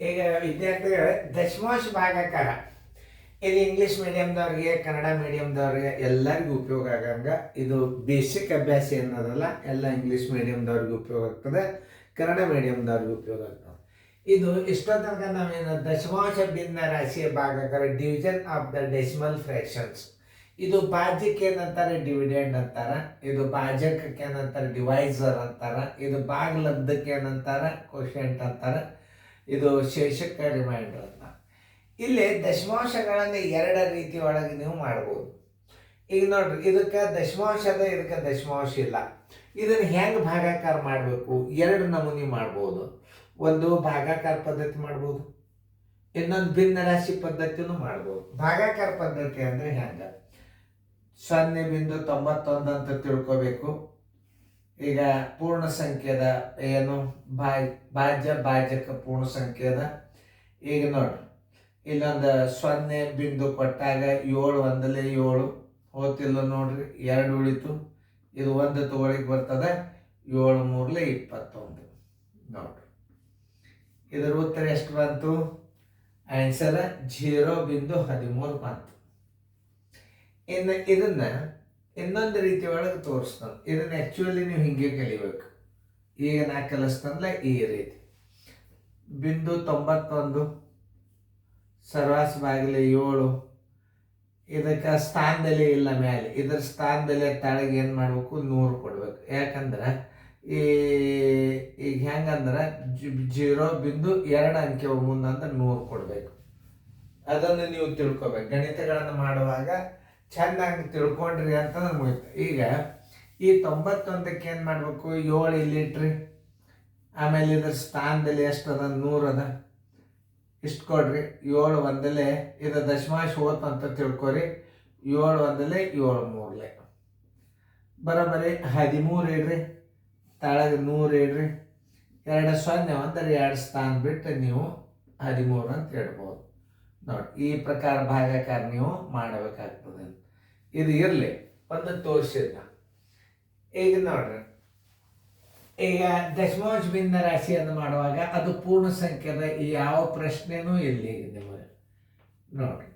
ಈಗ ವಿದ್ಯಾರ್ಥಿಗಳ ದಶಮಾಂಶ ಭಾಗಾಕಾರ ಇದು ಇಂಗ್ಲೀಷ್ ಮೀಡಿಯಮ್ದವ್ರಿಗೆ ಕನ್ನಡ ಮೀಡಿಯಮ್ದವ್ರಿಗೆ ಎಲ್ಲರಿಗೂ ಉಪಯೋಗ ಆಗಂಗ ಇದು ಬೇಸಿಕ್ ಅಭ್ಯಾಸ ಏನದಲ್ಲ ಎಲ್ಲ ಇಂಗ್ಲೀಷ್ ಮೀಡಿಯಮ್ದವ್ರಿಗೆ ಉಪಯೋಗ ಆಗ್ತದೆ, ಕನ್ನಡ ಮೀಡಿಯಮ್ದವ್ರಿಗೆ ಉಪಯೋಗ ಆಗ್ತದೆ. ಇದು ಇಷ್ಟೊತ್ತನಕ ನಾವೇನು ದಶಮಾಂಶ ಭಿನ್ನ ರಾಶಿಯ ಭಾಗಾಕಾರ division of the decimal fractions, ಇದು ಭಾಜ್ಯಕ್ಕೆ ಏನಂತಾರೆ ಡಿವಿಡೆಂಡ್ ಅಂತಾರ, ಇದು ಭಾಜಕಕ್ಕೆ ಏನಂತಾರೆ ಡಿವೈಸರ್ ಅಂತಾರ, ಇದು ಭಾಗಲಬ್ಧಕ್ಕೆ ಏನಂತಾರ ಕೋಶೆಂಟ್ ಅಂತಾರ, ಇದು ಶೇಷಕ್ಕೆ ರಿಮೈಂಡರ್ ಅಂತ. ಇಲ್ಲಿ ದಶಮಾಂಶಗಳನ್ನು ಎರಡು ರೀತಿ ಒಳಗೆ ನೀವು ಮಾಡ್ಬೋದು. ಈಗ ನೋಡ್ರಿ, ಇದಕ್ಕೆ ದಶಮಾಂಶ ಅದ, ಇದಕ್ಕೆ ದಶಮಾಂಶ ಇಲ್ಲ. ಇದನ್ನು ಹೆಂಗೆ ಭಾಗಾಕಾರ ಮಾಡಬೇಕು? ಎರಡು ನಮೂನಿ ಮಾಡ್ಬೋದು. ಒಂದು ಭಾಗಾಕಾರ ಪದ್ಧತಿ ಮಾಡ್ಬೋದು, ಇನ್ನೊಂದು ಭಿನ್ನ ರಾಶಿ ಪದ್ಧತಿನೂ ಮಾಡ್ಬೋದು. ಭಾಗಾಕಾರ ಪದ್ಧತಿ ಅಂದರೆ ಹೆಂಗೆ? 0.91 ಅಂತ ತಿಳ್ಕೋಬೇಕು. ಈಗ ಪೂರ್ಣ ಸಂಖ್ಯೆದ ಏನು ಭಾಜ್ಯ ಭಾಜಕ ಪೂರ್ಣ ಸಂಖ್ಯೆದ. ಈಗ ನೋಡ್ರಿ, ಇಲ್ಲೊಂದು 0 ಬಿಂದು ಕೊಟ್ಟಾಗ 7 ಒಂದಲೇ 7 ಹೋತಿಲ್ಲ ನೋಡ್ರಿ, 2 ಉಳಿತು. ಇದು 1 ತಗೊಳಿಗೆ ಬರ್ತದೆ, 7 3 21 ನೋಡ್ರಿ. ಇದರ ಉತ್ತರ ಎಷ್ಟು ಬಂತು? ಆನ್ಸರ್ 0.13 ಬಂತು. ಇನ್ನು ಇದನ್ನ ಇನ್ನೊಂದು ರೀತಿ ಒಳಗೆ ತೋರಿಸ್ತಾನೆ. ಇದನ್ನ ಆ್ಯಕ್ಚುಲಿ ನೀವು ಹಿಂಗೆ ಕಲಿಬೇಕು. ಈಗ ನಾ ಕಲಿಸ್ತಂದ್ರೆ ಈ ರೀತಿ 0.91 ಸರ್ವಾಸ ಬಾಗಿಲೆ 7, ಇದಕ್ಕೆ ಸ್ಥಾನ ಬೆಲೆ ಇಲ್ಲ ಮೇಲೆ, ಇದ್ರ ಸ್ಥಾನ ಬೆಲೆ ತಾಳಿಗೆ ಏನು ಮಾಡಬೇಕು? 100 ಕೊಡ್ಬೇಕು. ಯಾಕಂದ್ರೆ ಈಗ ಹೆಂಗಂದ್ರೆ 0.2 ಅಂಕೆ ಮುಂದಂದ್ರೆ 100 ಕೊಡಬೇಕು. ಅದನ್ನು ನೀವು ತಿಳ್ಕೊಬೇಕು. ಗಣಿತಗಳನ್ನು ಮಾಡುವಾಗ ಚೆನ್ನಾಗಿ ತಿಳ್ಕೊಂಡ್ರಿ ಅಂತ ಮುಗಿತು. ಈಗ ಈ 91ಕ್ಕೆ ಏನು ಮಾಡಬೇಕು? 7 ಇಲ್ಲಿಟ್ರಿ, ಆಮೇಲೆ ಇದ್ರ ಸ್ಥಾನದಲ್ಲಿ ಎಷ್ಟು ಅದ? 100 ಅದ. ಇಷ್ಟು ಕೊಡ್ರಿ. 7 ಒಂದಲೇ ಇದು ದಶಮಾಂಶ ಹೋತು ಅಂತ ತಿಳ್ಕೊರಿ. 7 ಒಂದಲೇ 7 3 ಬರೋಬ್ಬರಿ 13 ಇಡ್ರಿ, ತಾಳಗೆ 100 ಇಡ್ರಿ. 2 0 ಅಂದರೆ 2 ಸ್ಥಾನ ಬಿಟ್ಟು ನೀವು 13 ಅಂತ ಹೇಳ್ಬೋದು. ನೋಡಿ, ಈ ಪ್ರಕಾರ ಭಾಗಾಕಾರ ನೀವು ಮಾಡಬೇಕಾಗ್ತದೆ. ಇದು ಇರಲಿ, ಒಂದು ತೋರಿಸಿದ. ಈಗ ನೋಡ್ರಿ, ಈಗ ದಶಮಾಂಶ ಭಿನ್ನ ರಾಶಿಯನ್ನು ಮಾಡುವಾಗ ಅದು ಪೂರ್ಣ ಸಂಖ್ಯೆದ ಯಾವ ಪ್ರಶ್ನೆನೂ ಇಲ್ಲಿ ನಿಮಗೆ ನೋಡ್ರಿ.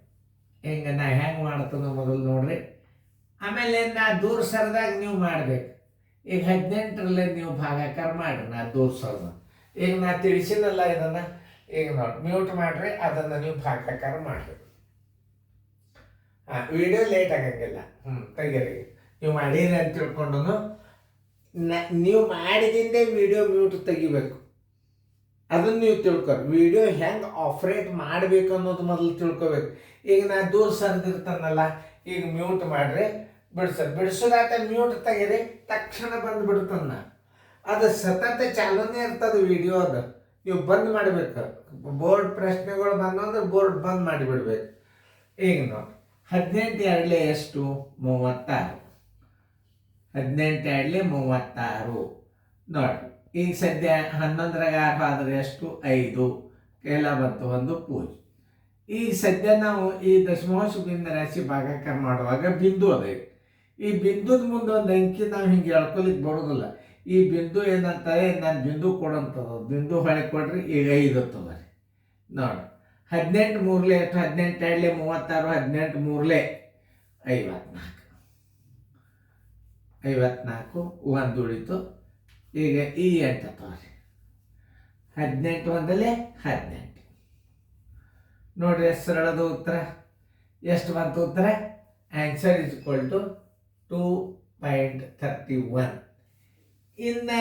ಹಿಂಗೆ ನಾ ಹೆಂಗೆ ಮಾಡ್ತನೋ ಮೊದಲು ನೋಡ್ರಿ, ಆಮೇಲೆ ನಾ ದೂರ ಸರದಾಗ ನೀವು ಮಾಡ್ಬೇಕು. ಈಗ 18ರಲ್ಲೇ ನೀವು ಭಾಗಾಕಾರ ಮಾಡ್ರಿ. ನಾ ದೂರ ಸರದ ಈಗ ನಾ ತಿಳಿಸಿನಲ್ಲ ಇದನ್ನ. ಈಗ ನೋಡಿ, ಮ್ಯೂಟ್ ಮಾಡ್ರಿ, ಅದನ್ನು ನೀವು ಭಾಗಾಕಾರ ಮಾಡ್ರಿ. ವಿಡಿಯೋ ಲೇಟ್ ಆಗಂಗಿಲ್ಲ. ತೆಗೀರಿ. ನೀವು ಮಾಡೀರಿ ಅಂತ ತಿಳ್ಕೊಂಡು ನೀವು ಮಾಡಿದಿಂದೇ ವಿಡಿಯೋ ಮ್ಯೂಟ್ ತೆಗಿಬೇಕು. ಅದನ್ನು ನೀವು ತಿಳ್ಕೊರಿ. ವಿಡಿಯೋ ಹೆಂಗೆ ಆಪ್ರೇಟ್ ಮಾಡಬೇಕು ಅನ್ನೋದು ಮೊದಲು ತಿಳ್ಕೊಬೇಕು. ಈಗ ನಾ ದೂರ ಸರಿದಿರ್ತಾನಲ್ಲ, ಈಗ ಮ್ಯೂಟ್ ಮಾಡ್ರಿ, ಬಿಡಿಸೋದಾತ ಮ್ಯೂಟ್ ತೆಗೀರಿ, ತಕ್ಷಣ ಬಂದು ಬಿಡ್ತಾನ. ಅದು ಸತತ ಚಾಲನೆ ಇರ್ತದೆ ವಿಡಿಯೋ. ಅದು ನೀವು ಬಂದ್ ಮಾಡಬೇಕು. ಬೋರ್ಡ್ ಪ್ರಶ್ನೆಗಳು ಬಂದಂದ್ರೆ ಬೋರ್ಡ್ ಬಂದ್ ಮಾಡಿಬಿಡ್ಬೇಕು. ಈಗ ನೋಡಿ, 18 2 ಎಷ್ಟು? 36. 18 2 36 ನೋಡಿ. ಈಗ ಸದ್ಯ 11ರಾಗ 6 ಆದರೆ ಎಷ್ಟು? 5. ಕೆಲ ಬಂತು ಒಂದು ಪೂಜೆ. ಈಗ ಸದ್ಯ ನಾವು ಈ ದಶಮಾಂಶ ಭಿನ್ನ ರಾಶಿ ಭಾಗಾಕಾರ ಮಾಡುವಾಗ ಬಿಂದು ಅದ. ಈ ಬಿಂದುದ ಮುಂದೆ ಒಂದು ಅಂಕಿ ನಾವು ಹಿಂಗೆ ಹೇಳ್ಕೊಲಿಕ್ಕೆ ಬರೋದಿಲ್ಲ. ಈ ಬಿಂದು ಏನಂತಾರೆ? ನಾನು ಬಿಂದು ಕೊಡಂತದ, ಬಿಂದು ಹೊಳೆ ಕೊಡ್ರಿ. ಈಗ 5 ತಗೋರಿ. ನೋಡಿ, 18 3 ಎಷ್ಟು? 18 2 36, 18 3 54. 54 ಒಂದು ಉಳಿತು. ಈಗ ಈ 8 ತಗೋರಿ. 18 ಒಂದಲೇ 18 ನೋಡ್ರಿ, ಎಷ್ಟು ಸರಳದ ಉತ್ತರ. ಎಷ್ಟು ಬಂತು ಉತ್ತರ? Answer is equal to 2.31. ಇನ್ನು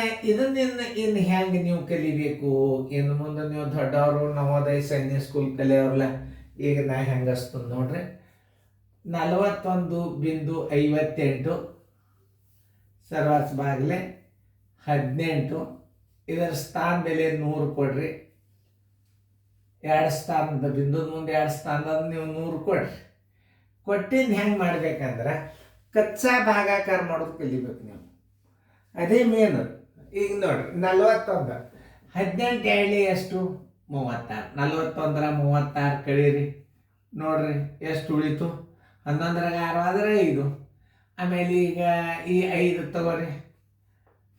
ಹೆಂಗೆ ನೀವು ಕಲಿಬೇಕು? ಇನ್ನು ಮುಂದೆ ನೀವು ದೊಡ್ಡವರು ನವೋದಯ ಸೈನ್ಯ ಸ್ಕೂಲ್ ಕಲಿಯೋರಲ್ಲ. ಈಗ ನಾ ಹೆಂಗಸ್ತದ ನೋಡ್ರಿ, 41.58 ಸರ್ವಾಸ ಬಾಗಿಲೆ 18. ಇದರ ಸ್ಥಾನ ಬೆಲೆ 100 ಕೊಡ್ರಿ. 2 ಸ್ಥಾನದ ಬಿಂದುದ ಮುಂದೆ 2 ಸ್ಥಾನದ ನೀವು 100 ಕೊಡ್ರಿ. ಕೊಟ್ಟಿನ ಹೆಂಗೆ ಮಾಡ್ಬೇಕಂದ್ರೆ ಕಚ್ಚಾ ಭಾಗಾಕಾರ ಮಾಡೋದು ಕಲಿಬೇಕು ನೀವು. ಅದೇ ಮೇನ್. ಈಗ ನೋಡ್ರಿ, 41 18 2 ಎಷ್ಟು? 36. 41ರ 36 ಕಳೀರಿ. ನೋಡ್ರಿ ಎಷ್ಟು ಉಳಿತು? 11ರಾಗ 6 ಆದರೆ 5. ಆಮೇಲೆ ಈಗ ಈ 5 ತಗೋರಿ.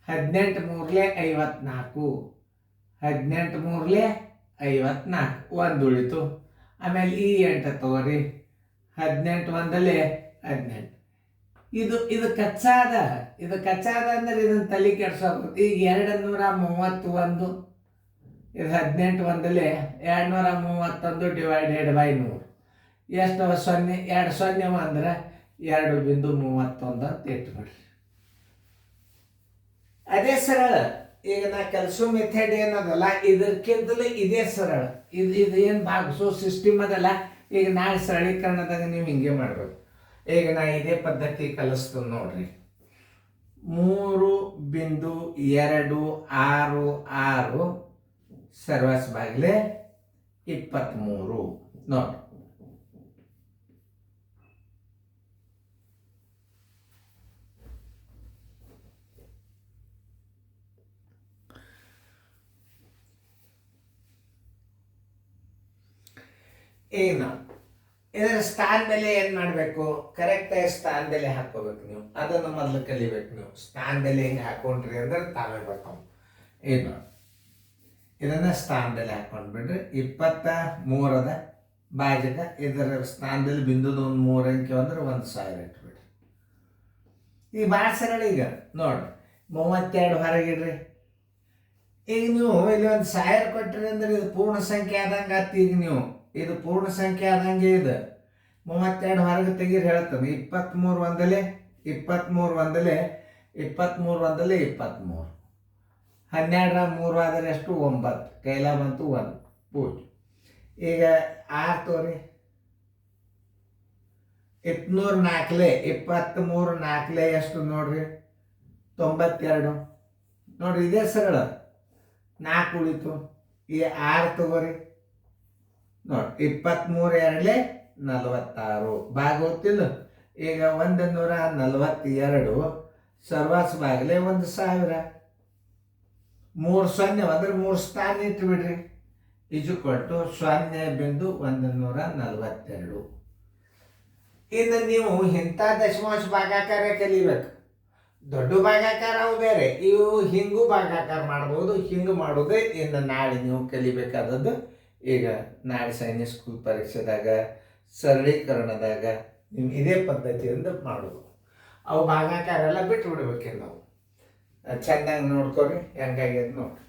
18 3 54. 18 3 54 ಒಂದು ಉಳಿತು. ಆಮೇಲೆ ಈ 8 ತಗೋರಿ, 18 ಒಂದಲೇ 18. ಇದು ಕಚ್ಚಾದ, ಅಂದ್ರೆ ಇದನ್ನು ತಲೆ ಕೆಡ್ಸೋದು. ಈಗ 231, ಇದು 18 ಒಂದಲೇ 231 ಡಿವೈಡೆಡ್ ಬೈ 100 ಎಷ್ಟು? 0. 2 0 ಅಂದ್ರೆ 2.31 ಅಂತ ಇಟ್ಬಿಡ್ರಿ. ಅದೇ ಸರಳ. ಈಗ ನಾ ಕಲಿಸೋ ಮೆಥಡ್ ಏನದಲ್ಲ, ಇದಕ್ಕಿಂತಲೂ ಇದೇ ಸರಳ. ಇದು ಏನು ಭಾಗಿಸೋ ಸಿಸ್ಟಮ್ ಅದಲ್ಲ, ಈಗ ನಾಳೆ ಸರಳೀಕರಣದಾಗ ನೀವು ಹಿಂಗೆ ಮಾಡ್ಬೇಕು. ಈಗ ನಾ ಇದೇ ಪದ್ಧತಿ ಕಲಿಸ್ತೀನಿ ನೋಡ್ರಿ. 3.266 ಸರ್ವಸ್ ಬಾಗಿಲೆ 23 ನೋಡಿ. ಏನು ಇದರ ಸ್ಥಾನ ಬೆಲೆ ಏನು ಮಾಡಬೇಕು? ಕರೆಕ್ಟಾಗಿ ಸ್ಥಾನ ಬೆಲೆ ಹಾಕೋಬೇಕು. ನೀವು ಅದನ್ನು ಮೊದಲು ಕಲಿಬೇಕು. ನೀವು ಸ್ಥಾನ ಬೆಲೆ ಹೆಂಗೆ ಹಾಕೊಂಡ್ರಿ ಅಂದ್ರೆ ತಾವೇ ಬರ್ತಾವೆ. ಏನು ಇದನ್ನ ಸ್ಥಾನ ಬೆಲೆ ಹಾಕೊಂಡ್ಬಿಡ್ರಿ. 23 ಭಾಜಕ ಇದರ ಸ್ಥಾನದಲ್ಲಿ ಬಿಂದುದ ಒಂದು 3 ಅಂಕೆ ಅಂದ್ರೆ 1000 ಇಟ್ಬಿಡ್ರಿ. ಈಗ ಭಾಳ ಸರಳ. ಈಗ ನೋಡ್ರಿ, 32 ಹೊರಗಿಡ್ರಿ. ಈಗ ನೀವು ಇಲ್ಲಿ 1000 ಕೊಟ್ರಿ ಅಂದ್ರೆ ಇದು ಪೂರ್ಣ ಸಂಖ್ಯೆ ಆದಂಗೆ ಆತು. ಈಗ ನೀವು ಇದು ಪೂರ್ಣ ಸಂಖ್ಯೆ ಆದಂಗೆ ಇದೆ. 32 ಹೊರಗೆ ತೆಗೀರಿ ಹೇಳ್ತದೆ. 23 ಒಂದಲೇ 23 12 3 ಆದರೆ ಎಷ್ಟು? 9. ಕೈಲ ಬಂತು 1 ಪೂಜೆ. ಈಗ 6 ತೋರಿ. 804 23 4 ಎಷ್ಟು ನೋಡ್ರಿ? 92 ನೋಡ್ರಿ. ಇದೇ ಸರಳ. 4 ಉಳಿತು. ಈ 6 ತಗೋರಿ ನೋಡಿ. 23 2 46 ಭಾಗ ಗೊತ್ತಿಲ್ಲ. ಈಗ 142 ಸರ್ವಾಸ ಬಾಗಿಲೆ 1000. 3 0 ಅಂದ್ರೆ 3 ಸ್ಥಾನ ಇಟ್ಟು ಬಿಡ್ರಿ. ಇಜುಕೊಟ್ಟು 0.142. ಇನ್ನು ನೀವು ಇಂಥ ದಶಮಾಂಶ ಭಾಗಾಕಾರ ಕಲಿಬೇಕು. ದೊಡ್ಡ ಭಾಗಾಕಾರ ಅವು ಬೇರೆ, ಇವು ಹಿಂಗೂ ಭಾಗಾಕಾರ ಮಾಡ್ಬೋದು. ಹಿಂಗೆ ಮಾಡೋದೇ ಇನ್ನು ನಾಳೆ ನೀವು ಕಲಿಬೇಕಾದದ್ದು. ಈಗ ನಾಳೆ ಸೈನಿಕ್ ಸ್ಕೂಲ್ ಪರೀಕ್ಷೆದಾಗ ಸರಳೀಕರಣದಾಗ ನೀವು ಇದೇ ಪದ್ಧತಿಯಿಂದ ಮಾಡೋದು. ಅವು ಭಾಗಾಕಾರ ಎಲ್ಲ ಬಿಟ್ಟು ಬಿಡ್ಬೇಕೇನು ನಾವು. ಚೆಂದಾಗಿ ನೋಡ್ಕೊರಿ ಹೆಂಗಾಗ್ಯದ ನೋಡಿ.